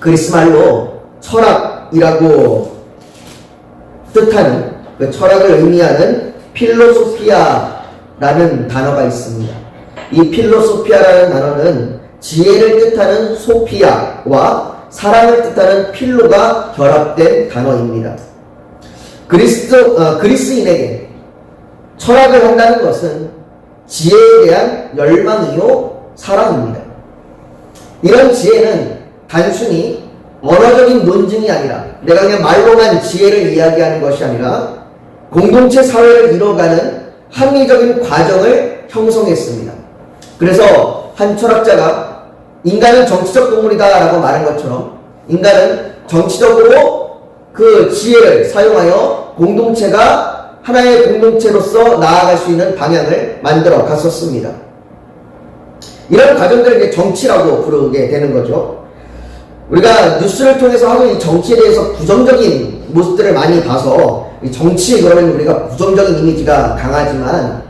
그리스 말로 철학이라고 뜻하는 그 철학을 의미하는 필로소피아라는 단어가 있습니다. 이 필로소피아라는 단어는 지혜를 뜻하는 소피아와 사랑을 뜻하는 필로가 결합된 단어입니다. 그리스인에게 철학을 한다는 것은 지혜에 대한 열망이요 사랑입니다. 이런 지혜는 단순히 언어적인 논증이 아니라 내가 그냥 말로만 지혜를 이야기하는 것이 아니라 공동체 사회를 이뤄가는 합리적인 과정을 형성했습니다. 그래서 한 철학자가 인간은 정치적 동물이다 라고 말한 것처럼 인간은 정치적으로 그 지혜를 사용하여 공동체가 하나의 공동체로서 나아갈 수 있는 방향을 만들어 갔었습니다. 이런 과정들을 이제 정치라고 부르게 되는 거죠. 우리가 뉴스를 통해서 하도 이 정치에 대해서 부정적인 모습들을 많이 봐서 이 정치 그러면 우리가 부정적인 이미지가 강하지만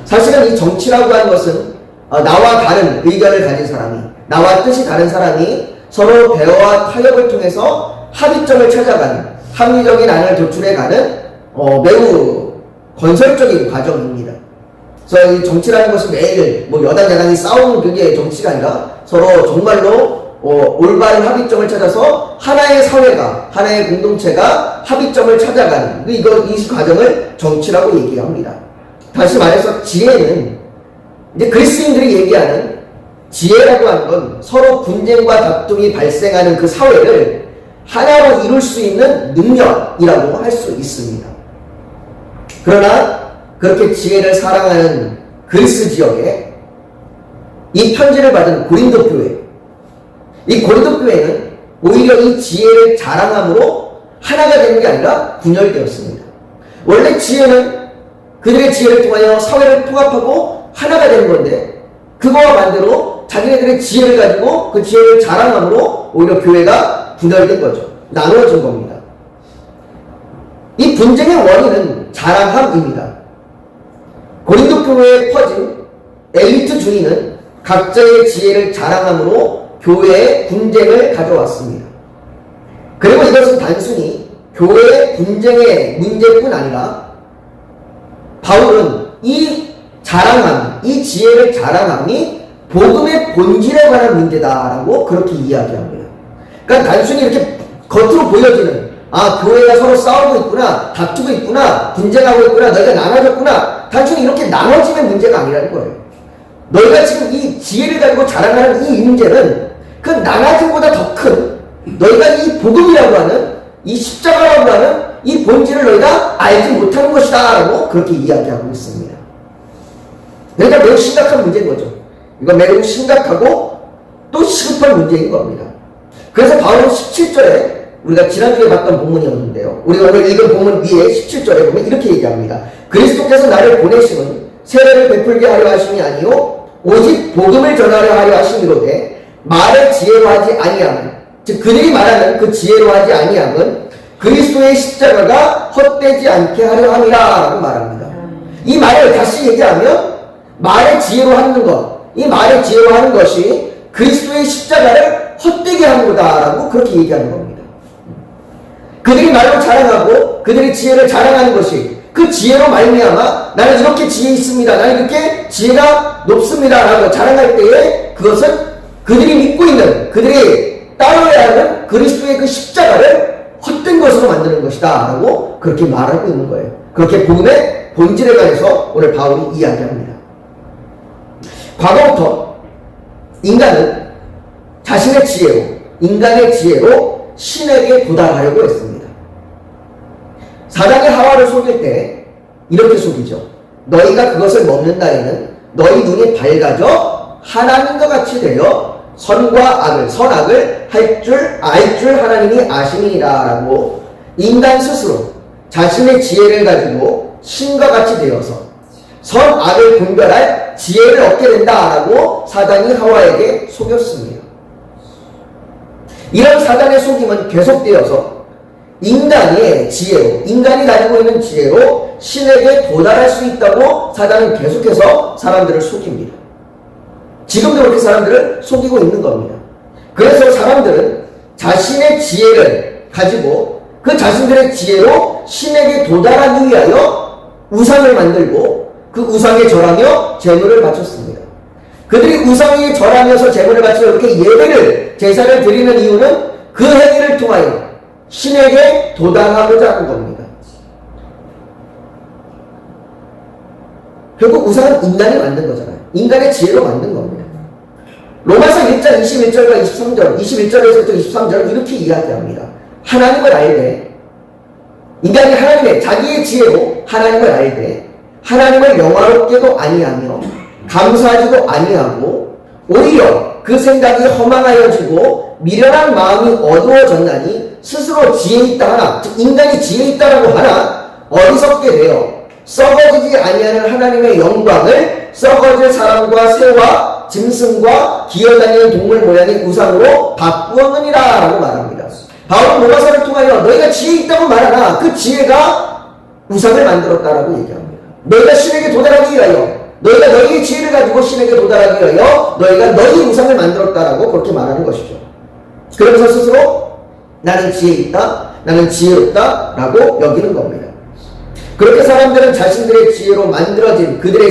사실은 이 정치라고 하는 것은 나와 다른 의견을 가진 사람이 나와 뜻이 다른 사람이 서로 대화와 타협을 통해서 합의점을 찾아가는 합리적인 안을 도출해가는 매우 건설적인 과정입니다. 그래서 이 정치라는 것이 매일 뭐 여당 야당이 싸우는 그게 정치가 아니라 서로 정말로 올바른 합의점을 찾아서 하나의 사회가 하나의 공동체가 합의점을 찾아가는 이 과정을 정치라고 얘기합니다. 다시 말해서 지혜는 이제 그리스인들이 얘기하는 지혜라고 하는 건 서로 분쟁과 다툼이 발생하는 그 사회를 하나로 이룰 수 있는 능력이라고 할 수 있습니다. 그러나 그렇게 지혜를 사랑하는 그리스 지역에 이 편지를 받은 고린도 교회, 이 고린도 교회는 오히려 이 지혜를 자랑함으로 하나가 되는 게 아니라 분열되었습니다. 원래 지혜는 그들의 지혜를 통하여 사회를 통합하고 하나가 되는 건데 그거와 반대로 자기네들의 지혜를 가지고 그 지혜를 자랑함으로 오히려 교회가 분열된 거죠. 나누어진 겁니다. 이 분쟁의 원인은 자랑함입니다. 고린도 교회에 퍼진 엘리트주의는 각자의 지혜를 자랑함으로 교회에 분쟁을 가져왔습니다. 그리고 이것은 단순히 교회의 분쟁의 문제뿐 아니라 바울은 이 자랑함, 이 지혜를 자랑함이 복음의 본질에 관한 문제다라고 그렇게 이야기합니다. 그러니까 단순히 이렇게 겉으로 보여지는 교회가 서로 싸우고 있구나, 다투고 있구나, 분쟁하고 있구나, 너희가 나눠졌구나, 단순히 이렇게 나눠지는 문제가 아니라는 거예요. 너희가 지금 이 지혜를 가지고 자랑하는 이 문제는 그 나눠짐보다 더 큰 너희가 이 복음이라고 하는 이 십자가라고 하는 이 본질을 너희가 알지 못하는 것이다 라고 그렇게 이야기하고 있습니다. 그러니까 매우 심각한 문제인 거죠. 이건 매우 심각하고 또 시급한 문제인 겁니다. 그래서 바울은 17절에 우리가 지난주에 봤던 본문이었는데요. 우리가 오늘 읽은 본문 위에 17절에 보면 이렇게 얘기합니다. 그리스도께서 나를 보내심은 세례를 베풀게 하려 하심이 아니요 오직 복음을 전하려 하려 하심이로되 말을 지혜로 하지 아니함은 즉 그들이 말하는 그 지혜로 하지 아니함은 그리스도의 십자가가 헛되지 않게 하려 함이라 라고 말합니다. 이 말을 다시 얘기하면 말을 지혜로 하는 것, 이 말을 지혜로 하는 것이 그리스도의 십자가를 헛되게 하는 거다라고 그렇게 얘기하는 겁니다. 그들이 말로 자랑하고 그들이 지혜를 자랑하는 것이 그 지혜로 말미암아 나는 이렇게 지혜 있습니다, 나는 이렇게 지혜가 높습니다 라고 자랑할 때에 그것은 그들이 믿고 있는, 그들이 따라야 하는 그리스도의 그 십자가를 헛된 것으로 만드는 것이다 라고 그렇게 말하고 있는 거예요. 그렇게 복음의 본질에 관해서 오늘 바울이 이야기합니다. 과거부터 인간은 자신의 지혜로, 인간의 지혜로 신에게 도달하려고 했습니다. 사단이 하와를 속일 때 이렇게 속이죠. 너희가 그것을 먹는 날에는 너희 눈이 밝아져 하나님과 같이 되어 선과 악을, 선악을 알 줄 하나님이 아심이니라 라고 인간 스스로 자신의 지혜를 가지고 신과 같이 되어서 선악을 분별할 지혜를 얻게 된다라고 사단이 하와에게 속였습니다. 이런 사단의 속임은 계속되어서 인간의 지혜로, 인간이 가지고 있는 지혜로 신에게 도달할 수 있다고 사단은 계속해서 사람들을 속입니다. 지금도 그렇게 사람들을 속이고 있는 겁니다. 그래서 사람들은 자신의 지혜를 가지고 그 자신들의 지혜로 신에게 도달하기 위하여 우상을 만들고 그 우상에 절하며 제물을 바쳤습니다. 그들이 우상에 절하면서 제물을 바치고 이렇게 예배를 제사를 드리는 이유는 그 행위를 통하여 신에게 도달하고자 하는 겁니다. 결국 우상은 인간이 만든 거잖아요. 인간의 지혜로 만든 겁니다. 로마서 1장 21절과 23절, 21절에서부터 23절 이렇게 이야기합니다. 하나님을 알되, 인간이 하나님의 자기의 지혜로 하나님을 알되 하나님을 영화롭게도 아니하며 감사하지도 아니하고 오히려 그 생각이 허망하여지고 미련한 마음이 어두워졌나니 스스로 지혜 있다 하나, 즉 인간이 지혜 있다라고 하나 어리석게 되어 썩어지지 아니하는 하나님의 영광을 썩어질 사람과 새와 짐승과 기어다니는 동물 모양의 우상으로 바꾸었느니라 라고 말합니다. 바울은 로마서를 통하여 너희가 지혜 있다고 말하나 그 지혜가 우상을 만들었다라고 얘기합니다. 너희가 신에게 도달하기 위하여, 너희가 너희의 지혜를 가지고 신에게 도달하기 위하여 너희가 너희 우상을 만들었다라고 그렇게 말하는 것이죠. 그러면서 스스로 나는 지혜 있다, 나는 지혜롭다 라고 여기는 겁니다. 그렇게 사람들은 자신들의 지혜로 만들어진 그들의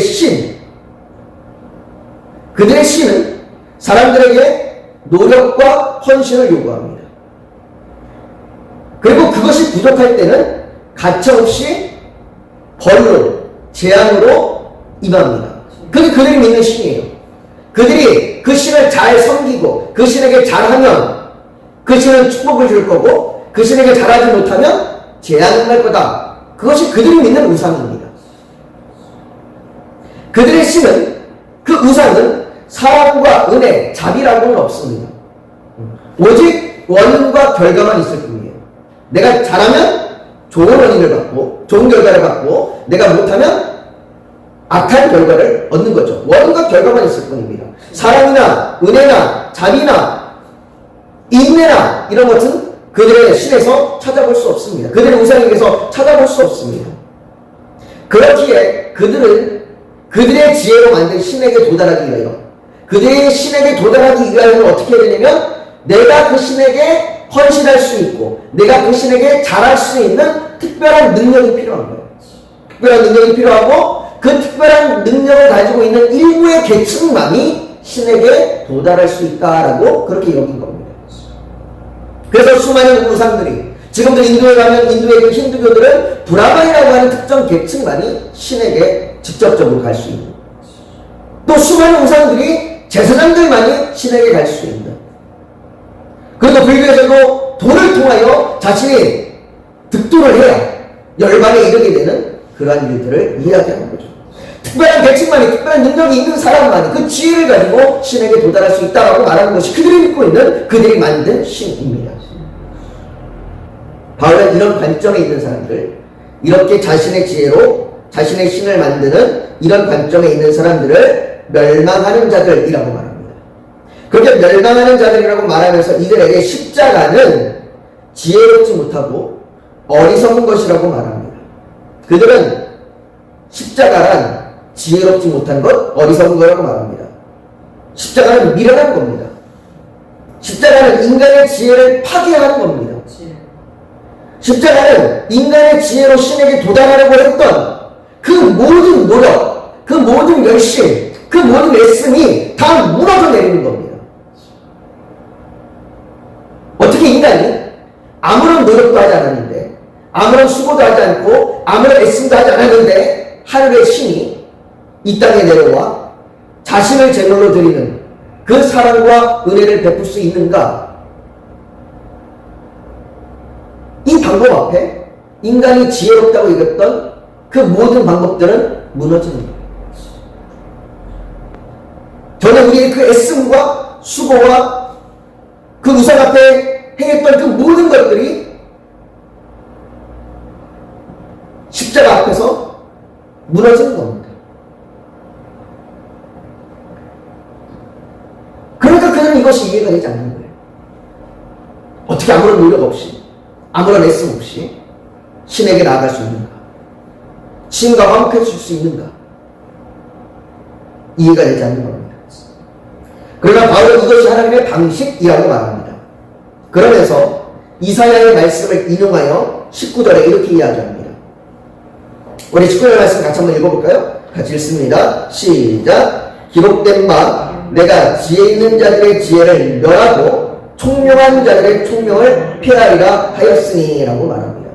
신은 사람들에게 노력과 헌신을 요구합니다. 그리고 그것이 부족할 때는 가차없이 벌로, 재앙으로 임합니다. 그게 그들이 믿는 신이에요. 그들이 그 신을 잘 섬기고 그 신에게 잘하면 그 신은 축복을 줄 거고 그 신에게 잘하지 못하면 재앙을 할 거다. 그것이 그들이 믿는 우상입니다. 그들의 신은, 그 우상은 사랑과 은혜, 자비라고는 없습니다. 오직 원인과 결과만 있을 뿐이에요. 내가 잘하면 좋은 원인을 받고 좋은 결과를 받고 내가 못하면 악한 결과를 얻는 거죠. 원인과 결과만 있을 뿐입니다. 사랑이나 은혜나 자비나 인내나 이런 것은 그들의 신에서 찾아볼 수 없습니다. 그들의 우상에게서 찾아볼 수 없습니다. 그렇기에 그들은 그들의 지혜로 만든 신에게 도달하기 위하여, 그들의 신에게 도달하기 위하여는 어떻게 해야 되냐면 내가 그 신에게 헌신할 수 있고 내가 그 신에게 잘할 수 있는 특별한 능력이 필요한 거예요. 특별한 능력이 필요하고 그 특별한 능력을 가지고 있는 일부의 계층만이 신에게 도달할 수 있다라고 그렇게 여긴 겁니다. 그래서 수많은 우상들이, 지금도 인도에 가면 인도의 그 힌두교들은 브라만이라고 하는 특정 계층만이 신에게 직접적으로 갈 수 있는, 또 수많은 우상들이 제사장들만이 신에게 갈 수 있는, 그리고 불교에서도 돈을 통하여 자신이 득도를 해야 열반에 이르게 되는 그러한 일들을 이야기하는 거죠. 특별한 계층만이, 특별한 능력이 있는 사람만이 그 지혜를 가지고 신에게 도달할 수 있다고 말하는 것이 그들이 믿고 있는, 그들이 만든 신입니다. 바울은 이런 관점에 있는 사람들, 이렇게 자신의 지혜로 자신의 신을 만드는 이런 관점에 있는 사람들을 멸망하는 자들이라고 말합니다. 그렇게 멸망하는 자들이라고 말하면서 이들에게 십자가는 지혜롭지 못하고 어리석은 것이라고 말합니다. 그들은 십자가란 지혜롭지 못한 것, 어리석은 거라고 말합니다. 십자가는 미련한 겁니다. 십자가는 인간의 지혜를 파괴하는 겁니다. 십자가는 인간의 지혜로 신에게 도달하려고 했던 그 모든 노력, 그 모든 열심, 그 모든 애씀이 다 무너져 내리는 겁니다. 어떻게 인간이 아무런 노력도 하지 않았는데, 아무런 수고도 하지 않고, 아무런 애씀도 하지 않았는데 하늘의 신이 이 땅에 내려와 자신을 제물로 드리는 그 사랑과 은혜를 베풀 수 있는가? 이 방법 앞에 인간이 지혜롭다고 여겼던 그 모든 방법들은 무너지는 거예요. 저는 우리의 그 애씀과 수고와 그 우상 앞에 행했던 그 모든 것들이 십자가 앞에서 무너지는 겁니다. 그러니까 그들은 이것이 이해가 되지 않는 거예요. 어떻게 아무런 노력 없이, 아무런 애씀 없이 신에게 나아갈 수 있는가? 신과 화목해질 수 있는가? 이해가 되지 않는 겁니다. 그러나 바울은 이것이 하나님의 방식이라고 말합니다. 그러면서 이사야의 말씀을 인용하여 19절에 이렇게 이야기합니다. 우리 19절 말씀 같이 한번 읽어볼까요? 같이 읽습니다. 시작. 기록된 바 내가 지혜 있는 자들의 지혜를 멸하고 총명한 자들의 총명을 폐하리라 하였으니 라고 말합니다.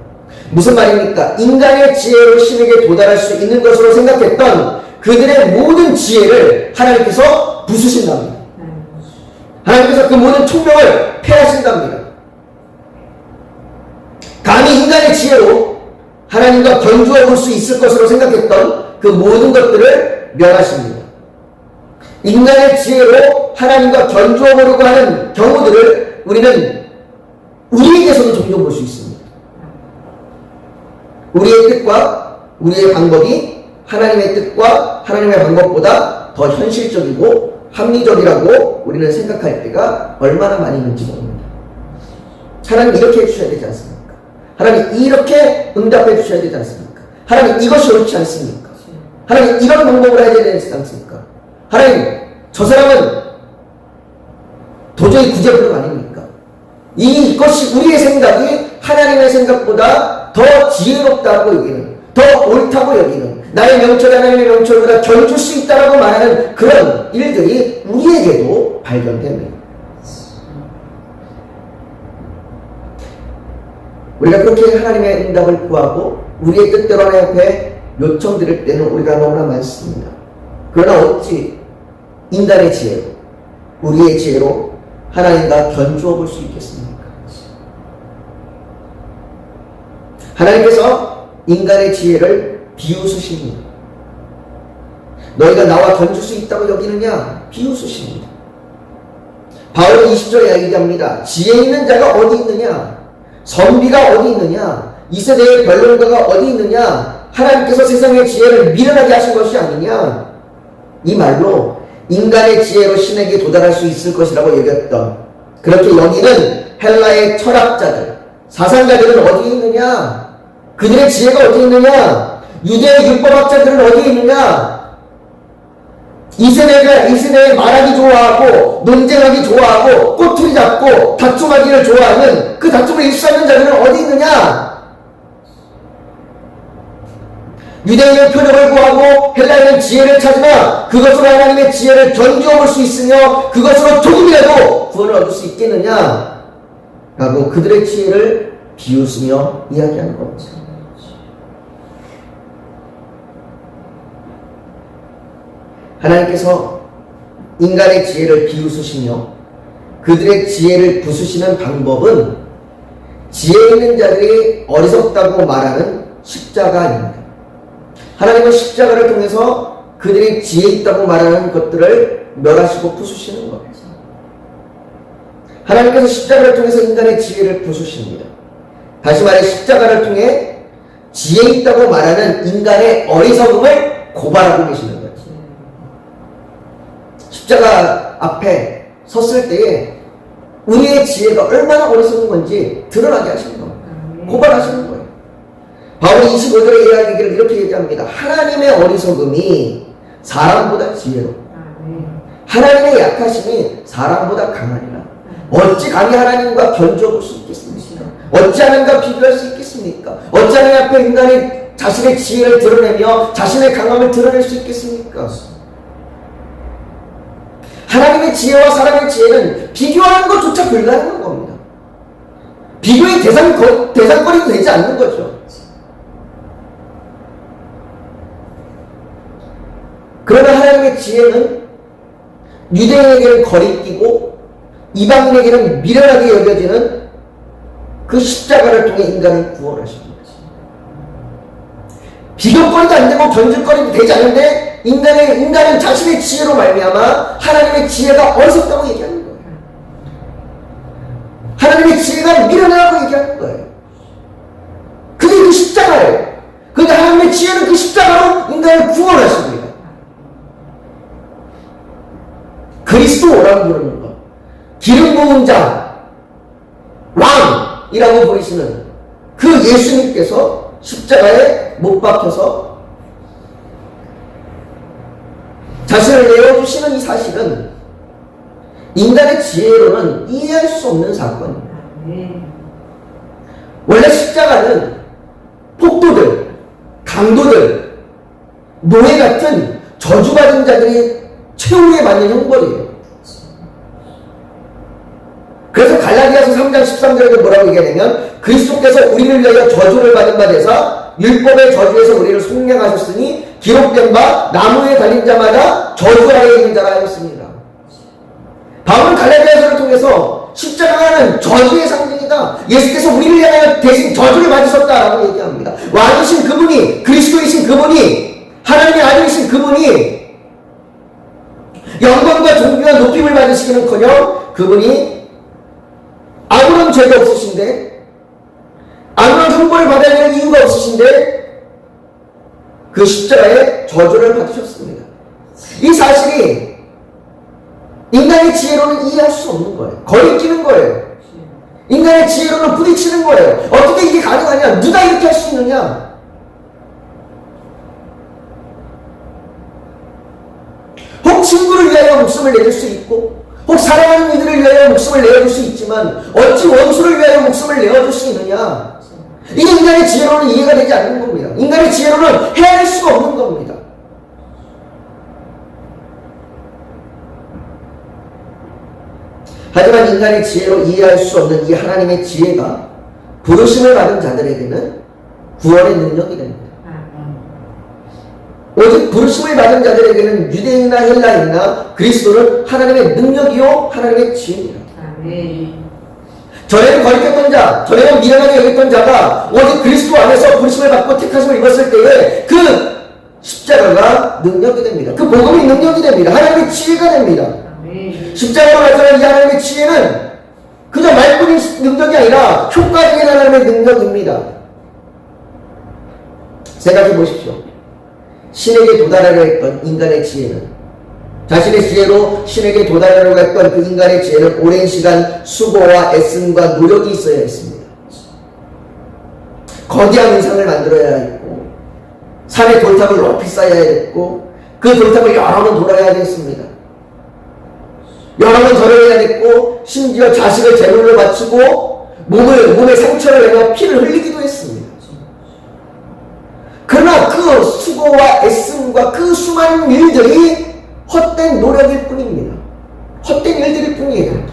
무슨 말입니까? 인간의 지혜로 신에게 도달할 수 있는 것으로 생각했던 그들의 모든 지혜를 하나님께서 부수신답니다. 하나님께서 그 모든 총명을 폐하신답니다. 감히 인간의 지혜로 하나님과 견주어 볼 수 있을 것으로 생각했던 그 모든 것들을 멸하십니다. 인간의 지혜로 하나님과 견주어 보려고 하는 경우들을 우리는 우리에게서도 종종 볼 수 있습니다. 우리의 뜻과 우리의 방법이 하나님의 뜻과 하나님의 방법보다 더 현실적이고 합리적이라고 우리는 생각할 때가 얼마나 많이 있는지 모릅니다. 하나님 이렇게 해주셔야 되지 않습니까? 하나님 이렇게 응답해 주셔야 되지 않습니까? 하나님 이것이 옳지 않습니까? 하나님 이런 방법으로 해야 되지 않습니까? 하나님 저 사람은 도저히 구제불능 아닙니까? 이것이 우리의 생각이 하나님의 생각보다 더 지혜롭다고 여기는, 더 옳다고 여기는, 나의 명철이 하나님의 명철보다 견줄 수 있다라고 말하는 그런 일들이 우리에게도 발견됩니다. 우리가 그렇게 하나님의 응답을 구하고 우리의 뜻대로 하나님 앞에 요청드릴 때는 우리가 너무나 많습니다. 그러나 어찌 인간의 지혜로, 우리의 지혜로 하나님과 견주어 볼 수 있겠습니까? 하나님께서 인간의 지혜를 비웃으십니다. 너희가 나와 견줄 수 있다고 여기느냐? 비웃으십니다. 바울은 20절에 얘기합니다. 지혜 있는 자가 어디 있느냐? 선비가 어디 있느냐? 이 세대의 변론가가 어디 있느냐? 하나님께서 세상의 지혜를 미련하게 하신 것이 아니냐? 이 말로 인간의 지혜로 신에게 도달할 수 있을 것이라고 여겼던, 그렇게 여기는 헬라의 철학자들, 사상가들은 어디 있느냐? 그들의 지혜가 어디 있느냐? 유대의 율법학자들은 어디 있느냐? 이 세대에 말하기 좋아하고 논쟁하기 좋아하고 꼬투리 잡고 다툼하기를 좋아하는 그 다툼을 일수하는 자들은 어디 있느냐? 유대인은 표적을 구하고 헬라인은 지혜를 찾으나 그것으로 하나님의 지혜를 견주어 볼 수 있으며 그것으로 조금이라도 구원을 얻을 수 있겠느냐? 라고 그들의 지혜를 비웃으며 이야기하는 겁니다. 하나님께서 인간의 지혜를 비웃으시며 그들의 지혜를 부수시는 방법은 지혜 있는 자들이 어리석다고 말하는 십자가입니다. 하나님은 십자가를 통해서 그들이 지혜 있다고 말하는 것들을 멸하시고 부수시는 겁니다. 하나님께서 십자가를 통해서 인간의 지혜를 부수십니다. 다시 말해 십자가를 통해 지혜 있다고 말하는 인간의 어리석음을 고발하고 계시는 거예요. 십자가 앞에 섰을 때에 우리의 지혜가 얼마나 어리석은 건지 드러나게 하시는 겁니다. 고발하시는 거예요. 바울이 25절에 이야기를 이렇게 얘기합니다. 하나님의 어리석음이 사람보다 지혜롭고 하나님의 약하심이 사람보다 강하니라. 어찌 감히 하나님과 견주어 볼 수 있겠습니까? 어찌 하나님과 비교할 수 있겠습니까? 어찌 하나님 앞에 인간이 자신의 지혜를 드러내며 자신의 강함을 드러낼 수 있겠습니까? 하나님의 지혜와 사람의 지혜는 비교하는 것조차 불가능한 겁니다. 비교의 대상거리도 되지 않는 거죠. 그러나 하나님의 지혜는 유대인에게는 거리끼고 이방인에게는 미련하게 여겨지는 그 십자가를 통해 인간을 구원하십니다. 비교거리도 안 되고 견줄거리도 되지 않는데 인간은 자신의 지혜로 말미암아 하나님의 지혜가 어리석다고 얘기하는 거예요. 하나님의 지혜가 미련하다고 얘기하는 거예요. 그게 그 십자가예요. 그러니까 하나님의 지혜는 그 십자가로 인간을 구원하십니다. 그리스도라고 부르는 것, 기름 부은 자, 왕이라고 부르시는 그 예수님께서 십자가에 못 박혀서 자신을 내어주시는 이 사실은 인간의 지혜로는 이해할 수 없는 사건입니다. 원래 십자가는 폭도들, 강도들, 노예 같은 저주받은 자들이 최후에 받는 형벌이에요. 그래서 갈라디아서 3장 13절에도 뭐라고 얘기하냐면 그리스도께서 우리를 위하여 저주를 받은 바 되사 율법의 저주에서 우리를 속량하셨으니 기록된 바 나무에 달린 자마다 저주 아래에 있는 자라 하였습니다. 바울은 갈라디아서를 통해서 십자가는 저주의 상징이다. 예수께서 우리를 위하여 대신 저주를 받으셨다라고 얘기합니다. 왕이신 그분이, 그리스도이신 그분이, 하나님의 아들이신 그분이 영광과 존귀와 높임을 받으시기는커녕 그분이 아무런 죄가 없으신데, 아무런 형벌을 받아야 될 이유가 없으신데 그 십자가에 저주를 받으셨습니다. 이 사실이 인간의 지혜로는 이해할 수 없는 거예요. 거리끼는 거예요. 인간의 지혜로는 부딪히는 거예요. 어떻게 이게 가능하냐? 누가 이렇게 할 수 있느냐? 혹 친구를 위하여 목숨을 내줄 수 있고, 혹 사랑하는 이들을 위하여 목숨을 내어줄 수 있지만 어찌 원수를 위하여 목숨을 내어줄 수 있느냐? 이게 인간의 지혜로는 이해가 되지 않는 겁니다. 인간의 지혜로는 헤아릴 수가 없는 겁니다. 하지만 인간의 지혜로 이해할 수 없는 이 하나님의 지혜가 부르심을 받은 자들에게는 구원의 능력이 됩니다. 오직 부르심을 받은 자들에게는 유대인이나 헬라인이나 그리스도는 하나님의 능력이요 하나님의 지혜입니다. 전에는 거리꼈던 자, 전에는 미련하게 여겼던 자가 오직 그리스도 안에서 부르심을 받고 택하심을 입었을 때에 그 십자가가 능력이 됩니다. 그 복음이 능력이 됩니다. 하나님의 지혜가 됩니다. 십자가로 나타난 이 하나님의 지혜는 그저 말뿐인 능력이 아니라 효과적인 하나님의 능력입니다. 생각해 보십시오. 신에게 도달하려 했던 인간의 지혜는, 자신의 지혜로 신에게 도달하려고 했던 그 인간의 지혜는 오랜 시간 수고와 애씀과 노력이 있어야 했습니다. 거대한 의상을 만들어야 했고, 산에 돌탑을 높이 쌓아야 했고, 그 돌탑을 여러 번 돌아야 했습니다. 여러 번 절해야 했고, 심지어 자식을 제물로 바치고 몸에 상처를 내며 피를 흘리기도 했습니다. 그러나 그 수고와 애씀과 그 수많은 일들이 헛된 노력일 뿐입니다. 헛된 일들일 뿐이에요.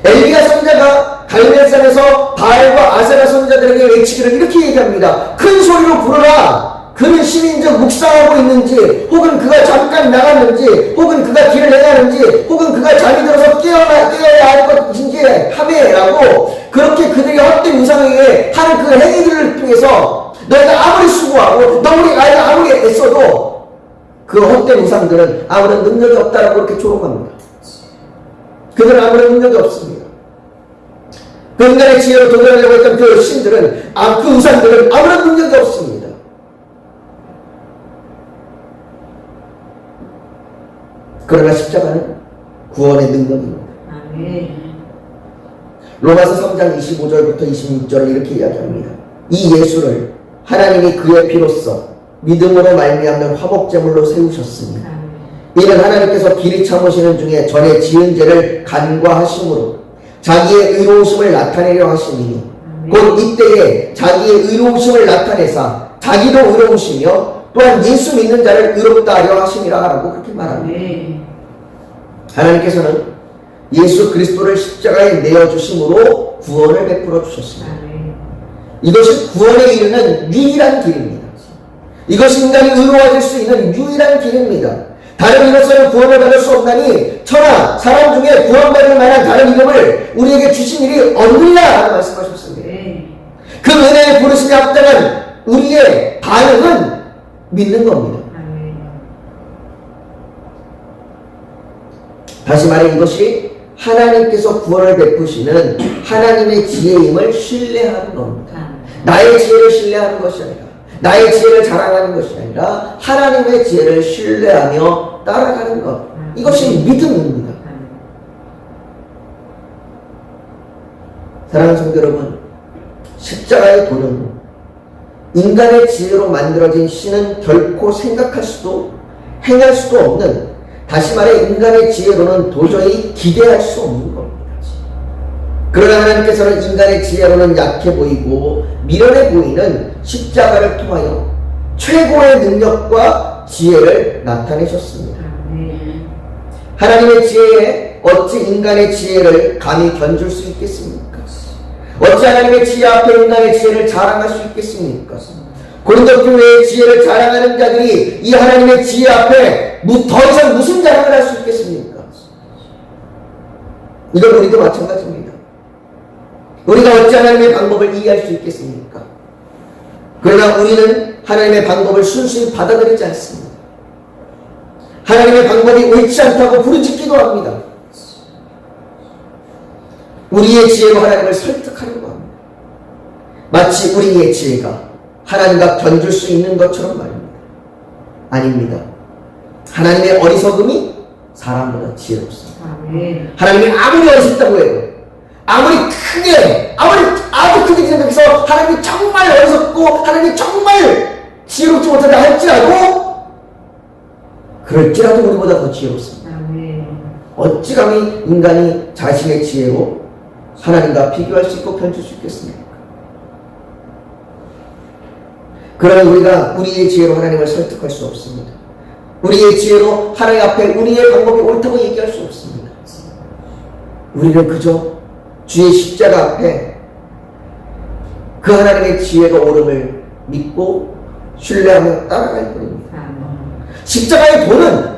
엘리야 선자가 갈멜산에서 바알과 아세라 선자들에게 외치기를 이렇게 얘기합니다. 큰 소리로 부르라. 그는 시민적 묵상하고 있는지, 혹은 그가 잠깐 나갔는지, 혹은 그가 길을 행하는지, 혹은 그가 잠이 들어서 깨어야 할 것인지 하매라고, 그렇게 그들이 헛된 우상에게 하는 그 행위들을 통해서 너희가 아무리 수고하고 너희가 아무리 애써도 그 헛된 우상들은 아무런 능력이 없다라고 그렇게 조롱합니다. 그들은 아무런 능력이 없습니다. 그 인간의 지혜로 도전하려고 했던 그 신들은, 그 우상들은 아무런 능력이 없습니다. 그러나 십자가는 구원의 능력입니다. 로마서 3장 25절부터 26절을 이렇게 이야기합니다. 이 예수를 하나님이 그의 피로써 믿음으로 말미암는 화목제물로 세우셨으니 이는 하나님께서 길이 참으시는 중에 전에 지은 죄를 간과하심으로 자기의 의로우심을 나타내려 하시니 곧 이때에 자기의 의로우심을 나타내사 자기도 의로우시며 또한 예수 믿는 자를 의롭다 하려 하심이라 라고 그렇게 말합니다. 하나님께서는 예수 그리스도를 십자가에 내어주심으로 구원을 베풀어 주셨습니다. 이것이 구원에 이르는 유일한 길입니다. 이것이 인간이 의로워질 수 있는 유일한 길입니다. 다른 이로서는 구원을 받을 수 없나니 천하 사람 중에 구원받을 만한 다른 이름을 우리에게 주신 일이 없느니라 라고 말씀하셨습니다. 그 은혜의 부르심에 합당한 우리의 반응은 믿는 겁니다. 다시 말해 이것이 하나님께서 구원을 베푸시는 하나님의 지혜임을 신뢰하는 겁니다. 나의 지혜를 신뢰하는 것이 아니라, 나의 지혜를 자랑하는 것이 아니라 하나님의 지혜를 신뢰하며 따라가는 것, 이것이 믿음입니다. 사랑하는 성도 여러분, 십자가의 도는 인간의 지혜로 만들어진 신은 결코 생각할 수도 행할 수도 없는, 다시 말해 인간의 지혜로는 도저히 기대할 수 없는 겁니다. 그러나 하나님께서는 인간의 지혜로는 약해 보이고 미련해 보이는 십자가를 통하여 최고의 능력과 지혜를 나타내셨습니다. 하나님의 지혜에 어찌 인간의 지혜를 감히 견줄 수 있겠습니까? 어찌 하나님의 지혜 앞에 인간의 지혜를 자랑할 수 있겠습니까? 고린도 교회의 지혜를 자랑하는 자들이 이 하나님의 지혜 앞에 더 이상 무슨 자랑을 할 수 있겠습니까? 이건 우리도 마찬가지입니다. 우리가 어찌 하나님의 방법을 이해할 수 있겠습니까? 그러나 우리는 하나님의 방법을 순수히 받아들이지 않습니다. 하나님의 방법이 옳지 않다고 부르짖기도 합니다. 우리의 지혜로 하나님을 설득하려고 합니다. 마치 우리의 지혜가 하나님과 견줄 수 있는 것처럼 말입니다. 아닙니다. 하나님의 어리석음이 사람보다 지혜롭습니다. 하나님이 아무리 어리석다고 해도 아무리 아주 크게 생각해서 하나님이 정말 어리석고 하나님이 정말 지혜롭지 못하다 할지라도 그럴지라도 우리보다 더 지혜롭습니다. 어찌 감히 인간이 자신의 지혜로 하나님과 비교할 수 있고 견줄 수 있겠습니까? 그러면 우리가 우리의 지혜로 하나님을 설득할 수 없습니다. 우리의 지혜로 하나님 앞에 우리의 방법이 옳다고 얘기할 수 없습니다. 우리는 그저 주의 십자가 앞에 그 하나님의 지혜가 옳음을 믿고 신뢰하며 따라갈 뿐입니다. 십자가의 도는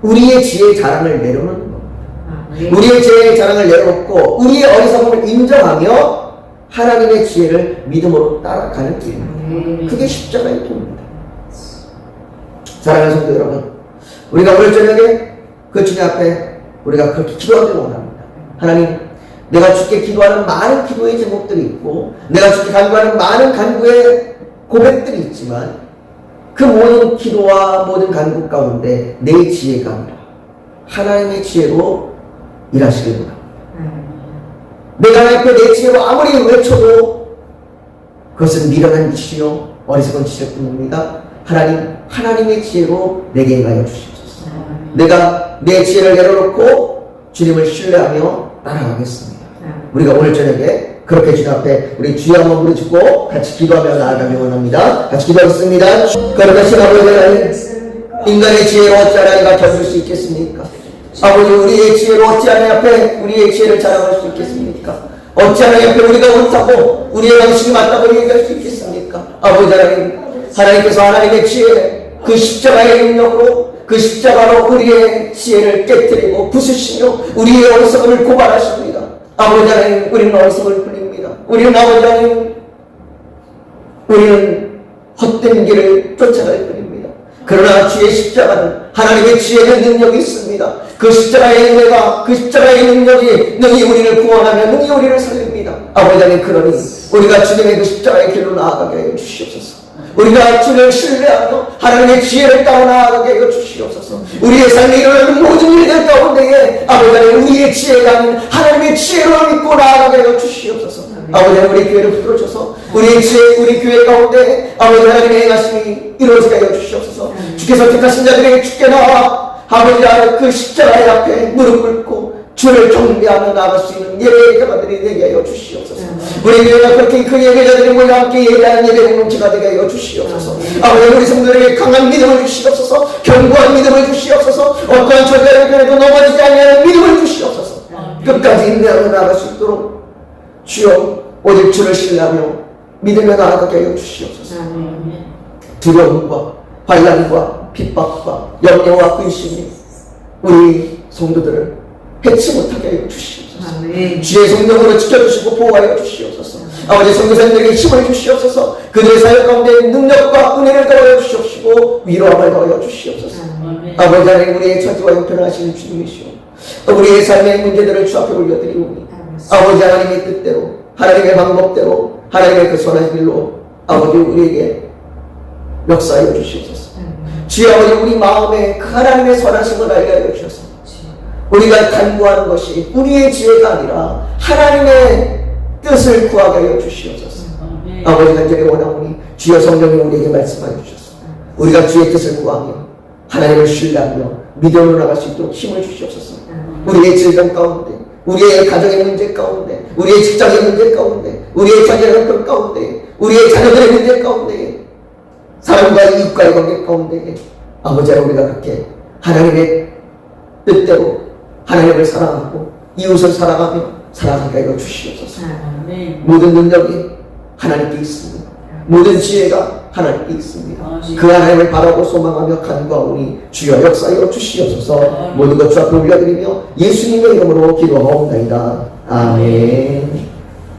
우리의 지혜의 자랑을 내려놓는 겁니다. 우리의 지혜의 자랑을 내려놓고 우리의 어리석음을 인정하며 하나님의 지혜를 믿음으로 따라가는 길입니다. 그게 십자가의 도입니다. 사랑하는 성도 여러분, 우리가 오늘 저녁에 그 주님 앞에 우리가 그렇게 기도하기를 원합니다. 하나님, 내가 주께 기도하는 많은 기도의 제목들이 있고 내가 주께 간구하는 많은 간구의 고백들이 있지만 그 모든 기도와 모든 간구 가운데 내 지혜가 아니라 하나님의 지혜로 일하시길 원합니다. 내가 하나님 앞에 내 지혜로 아무리 외쳐도 그것은 미련한 짓이요 어리석은 짓일 뿐입니다. 하나님의 지혜로 내게 임하여 주시옵소서. 내가 내 지혜를 내려놓고 주님을 신뢰하며 따라가겠습니다. 우리가 오늘 저녁에 그렇게 주님 앞에 우리 주여 한번 부르짖고 같이 기도하며 나아가기 원합니다. 같이 기도하겠습니다. 거룩하신 아버지 하나님, 인간의 지혜로 어찌 하나님과 견줄 수 있겠습니까? 아버지, 우리의 지혜로 어찌 하나님 앞에 우리의 지혜를 자랑할 수 있겠습니까? 어찌 하나님 앞에 우리가 옳다고 우리의 방식이 맞다고 얘기할 수 있겠습니까? 아버지 하나님, 하나님께서 하나님의 지혜, 그 십자가의 능력으로 그 십자가로 우리의 지혜를 깨뜨리고 부수시며 우리의 어리석음을 고발하십니다. 아버지 하나님, 우리는 어리석음을 풀립니다. 우리는 아버지 하나님, 우리는 헛된 길을 쫓아갈 뿐입니다. 그러나 주의 십자가는 하나님의 지혜의 능력이 있습니다. 그 십자가의 은혜가, 그 십자가의 능력이 능히 우리를 구원하며 능히 우리를 살립니다. 아버지 하나님, 그러니 우리가 주님의 그 십자가의 길로 나아가게 하여 주시옵소서. 우리가 주를 신뢰하며 하나님의 지혜를 따라 나아가게 하여 주시옵소서. 우리의 삶에 일어나는 모든 일들 가운데에 아버지 하나님, 우리의 지혜가 아닌 하나님의 지혜를 믿고 나아가게 하여 주시옵소서. 아버지 하나님, 우리 교회를 풀어줘서 우리의 지혜, 우리 교회 가운데 아버지 하나님의 행하심이 이루어지게 하여 주시옵소서. 주께서 택하신 자들에게 주께 나와 아버지 하나님 그 십자가의 앞에 무릎 꿇고 주를 경배하며 나아갈 수 있는 예배자들이 되게 하여 주시옵소서. 우리 교회가 그렇게 그 예배자들이 모여 함께 예배하는 예배 공동체가 되게 하여 주시옵소서. 아버지, 우리 성도들에게 강한 믿음을 주시옵소서. 견고한 믿음을 주시옵소서. 어떠한 절대의 교회도 넘어지지 않는 믿음을 주시옵소서. 끝까지 인내하며 나아갈 수 있도록 주여 오직 주를 신뢰하며 믿으며 나아가게 하여 주시옵소서. 두려움과 환난과 핍박과 염려와 근심이 우리 성도들을 해치 못하게 하여 주시옵소서. 주의 성령으로 지켜주시고 보호하여 주시옵소서. 아버지, 선교사님들에게 힘을 주시옵소서. 그들의 사역 가운데 능력과 은혜를 더하여 주시옵시고 위로함을 더하여 주시옵소서. 아버지 하나님, 우리의 처지와 형편을 하시는 주님이시오. 우리의 삶의 문제들을 주 앞에 올려드리오니 아버지 하나님의 뜻대로, 하나님의 방법대로, 하나님의 그 선한 길로 아버지 우리에게 역사하여 주시옵소서. 주여, 아버지, 우리 마음에 그 하나님의 선하심을 알게 하여 주셔서 우리가 간구하는 것이 우리의 지혜가 아니라 하나님의 뜻을 구하게 하여 주시옵소서. 아버지, 간절히 원하오니 주여 성령이 우리에게 말씀하여 주셔서 우리가 주의 뜻을 구하며 하나님을 신뢰하며 믿음으로 나갈 수 있도록 힘을 주시옵소서. 우리의 질병 가운데, 우리의 가정의 문제 가운데, 우리의 직장의 문제 가운데, 우리의 자녀의 형편 가운데, 우리의 자녀들의 문제 가운데, 사람과 이웃과의 관계 가운데 아버지 우리가 그렇게 하나님의 뜻대로 하나님을 사랑하고 이웃을 사랑하며 살아가게 하여 주시옵소서. 모든 능력이 하나님께 있습니다. 모든 지혜가 하나님께 있습니다. 그 하나님을 바라고 소망하며 간구하오니 주여 역사하여 주시옵소서. 모든 것 주 앞에 올려드리며 예수님의 이름으로 기도하옵나이다. 아멘.